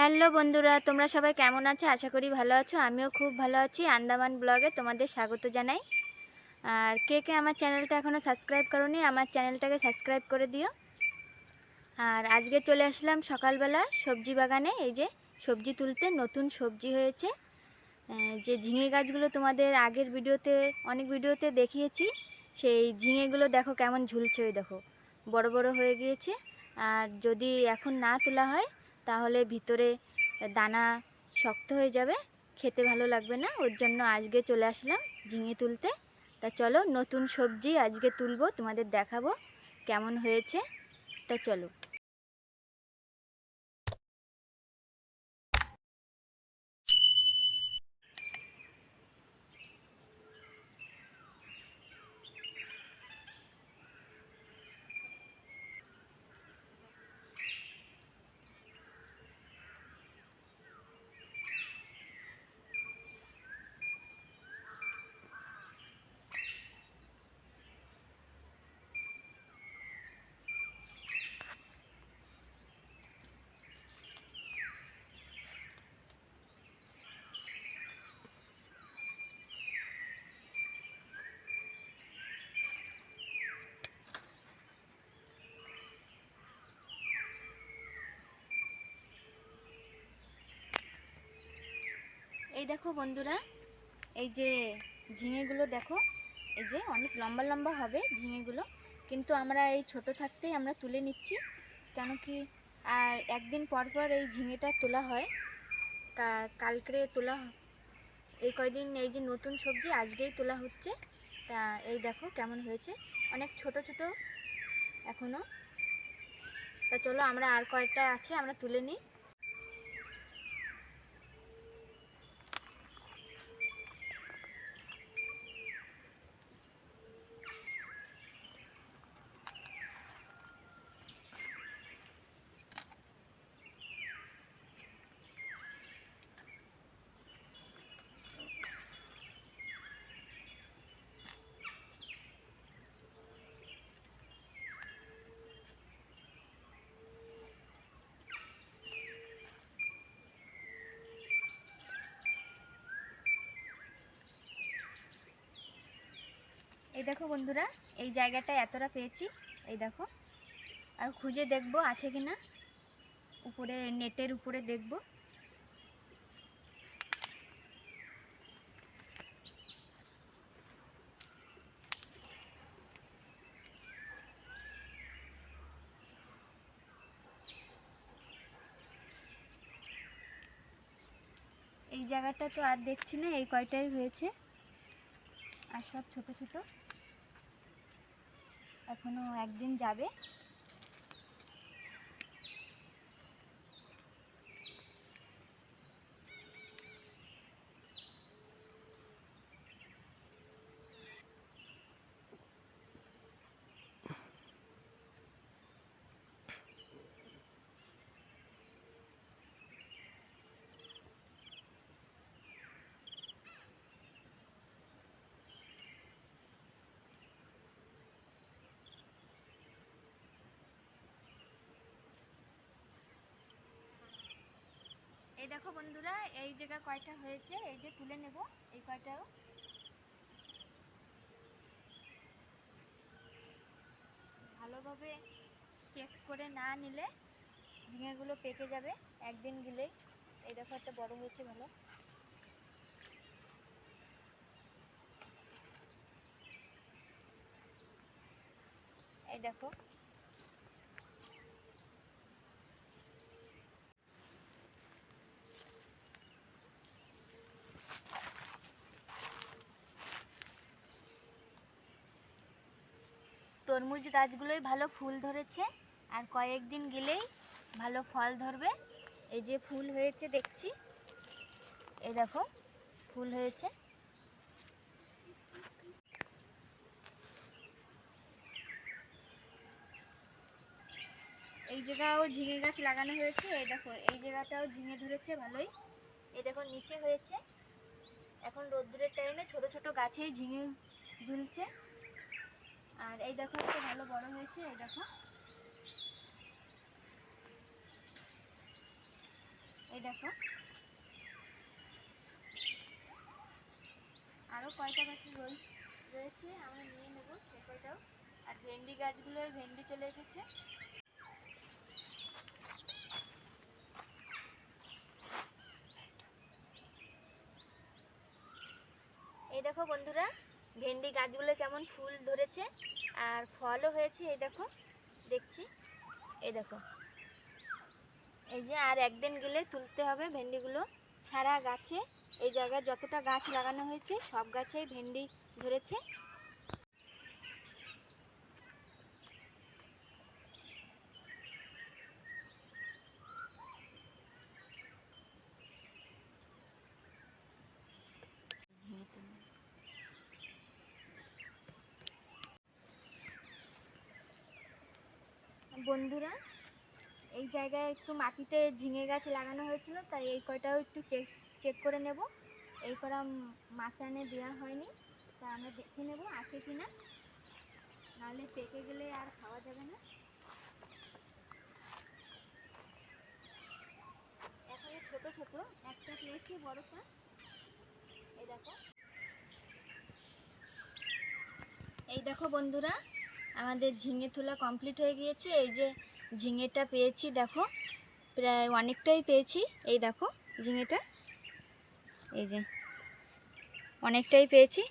Hello বন্ধুরা, তোমরা সবাই কেমন আছো? আশা করি ভালো আছো। আমিও খুব ভালো আছি। আন্দামান ব্লগে তোমাদের স্বাগত জানাই। আর কে কে আমার চ্যানেলটা এখনও সাবস্ক্রাইব করোনি, আমার চ্যানেলটাকে সাবস্ক্রাইব করে দিও। আর আজকে চলে আসলাম সকালবেলা সবজি বাগানে। এই যে সবজি তুলতে, নতুন সবজি হয়েছে। যে ঝিঙে গাছগুলো তোমাদের আগের ভিডিওতে, অনেক ভিডিওতে দেখিয়েছি, সেই ঝিঙেগুলো দেখো কেমন ঝুলছে। ওই দেখো বড় বড় হয়ে গিয়েছে। আর যদি এখন না তোলা হয় তাহলে ভিতরে দানা শক্ত হয়ে যাবে, খেতে ভালো লাগবে না। ওর জন্য আজকে চলে আসলাম ঝিঙে তুলতে। তা চলো, নতুন সবজি আজকে তুলবো, তোমাদের দেখাবো কেমন হয়েছে। তা চলো। এই দেখো বন্ধুরা, এই যে ঝিঙেগুলো দেখো, এই যে অনেক লম্বা লম্বা হবে ঝিঙেগুলো, কিন্তু আমরা এই ছোট থাকতেই আমরা তুলে নিচ্ছি। কেন কি, আর একদিন পর পর এই ঝিঙেটা তোলা হয়। কালকে তোলা এই কয়দিন, এই যে নতুন সবজি আজকেই তোলা হচ্ছে। তা এই দেখো কেমন হয়েছে, অনেক ছোট ছোট এখনো। তা চলো, আমরা আর কয়েকটা আছে আমরা তুলে নিই। এই দেখো বন্ধুরা, এই জায়গাটা এতটা পেয়েছি। এই দেখো, আর খুঁজে দেখবো আছে কিনা, উপরে নেটের উপরে দেখবো। এই জায়গাটা তো আর দেখছি না, এই কয়টাই হয়েছে, আর সব ছোট ছোট, এখনো একদিন যাবে। এই দেখো বন্ধুরা, এই জায়গা কয়টা হয়েছে, এই যে তুলে নেব এই কয়টাও। ভালোভাবে চেক করে না নিলে ঝিঙেগুলো পেকে যাবে একদিন গেলেই। এই দেখো একটা বড় হয়েছে ভালো। এই দেখো, তরমুজ গাছগুলোই ভালো ফুল ধরেছে, আর কয়েকদিন গেলেই ভালো ফল ধরবে। এই যে ফুল হয়েছে দেখছি, এই দেখো ফুল হয়েছে। এই জায়গাও ঝিঙে গাছ লাগানো হয়েছে। এই দেখো, এই জায়গাটাও ঝিঙে ধরেছে ভালোই। এই দেখো নিচে হয়েছে। এখন রোদ্দুরের টাইমে ছোট ছোট গাছেই ঝিঙে ঝুলছে। আর এই দেখো একটা ভালো বড় হয়েছে। এই এই দেখো আরও কয়টা গাছে রয়েছে, আমরা নিয়ে নেবো সে কয়টাও। আর ভেন্ডি গাছগুলোয় ভেন্ডি চলে এসেছে। এই দেখো বন্ধুরা, ভেন্ডি গাছগুলো কেমন ফুল ধরেছে আর ফলও হয়েছে। এই দেখো দেখছি, এই দেখো এই যে আর একদিন গেলে তুলতে হবে ভেন্ডিগুলো। সারা গাছে এই জায়গায় যতটা গাছ লাগানো হয়েছে সব গাছেই ভেন্ডি ধরেছে। বন্ধুরা, এই জায়গায় একটু মাটিতে ঝিঙে গাছ লাগানো হয়েছিল, তাই এই কয়টাও একটু চেক করে নেব। এই কটা মাচানে দেওয়া হয়নি, তা আমরা দেখে নেব আছে কি না, নাহলে পেকে গেলে আর খাওয়া যাবে না। এখনো ছোট ছোট একটা পেয়েছি বড়টা। এই দেখো, এই দেখো বন্ধুরা, আমাদের ঝিঙে তোলা কমপ্লিট হয়ে গিয়েছে। এই যে ঝিঙেটা পেয়েছি, দেখো প্রায় অনেকটাই পেয়েছি। এই দেখো ঝিঙেটা, এই যে অনেকটাই পেয়েছি।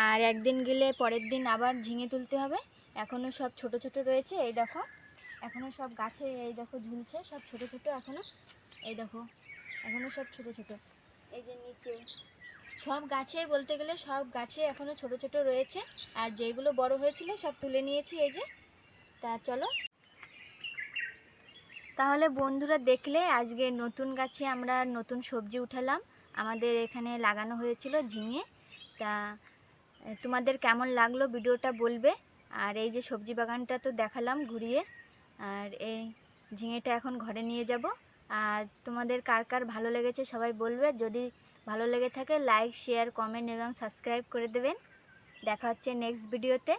আর একদিন গেলে পরের দিন আবার ঝিঙে তুলতে হবে। এখনও সব ছোট ছোট রয়েছে। এই দেখো এখনও সব গাছে এই দেখো ঝুলছে, সব ছোট ছোট এখনও। এই দেখো এখনও সব ছোট ছোট। এই যে নিচে সব গাছে বলতে গেলে সব গাছে এখনও ছোট ছোট রয়েছে। আর যেগুলো বড় হয়েছিল সব তুলে নিয়েছি এই যে। তা চলো তাহলে বন্ধুরা, দেখলে আজকে নতুন গাছে আমরা নতুন সবজি উঠালাম। আমাদের এখানে লাগানো হয়েছিল ঝিঙে। তা তোমাদের কেমন লাগলো ভিডিওটা বলবে। আর এই যে সবজি বাগানটা তো দেখালাম ঘুরিয়ে। আর এই ঝিঙেটা এখন ঘরে নিয়ে যাব। আর তোমাদের কার কার ভালো লেগেছে সবাই বলবে। যদি ভালো লেগে থাকে লাইক, শেয়ার, কমেন্ট এবং সাবস্ক্রাইব করে দেবেন। দেখা হচ্ছে নেক্সট ভিডিওতে।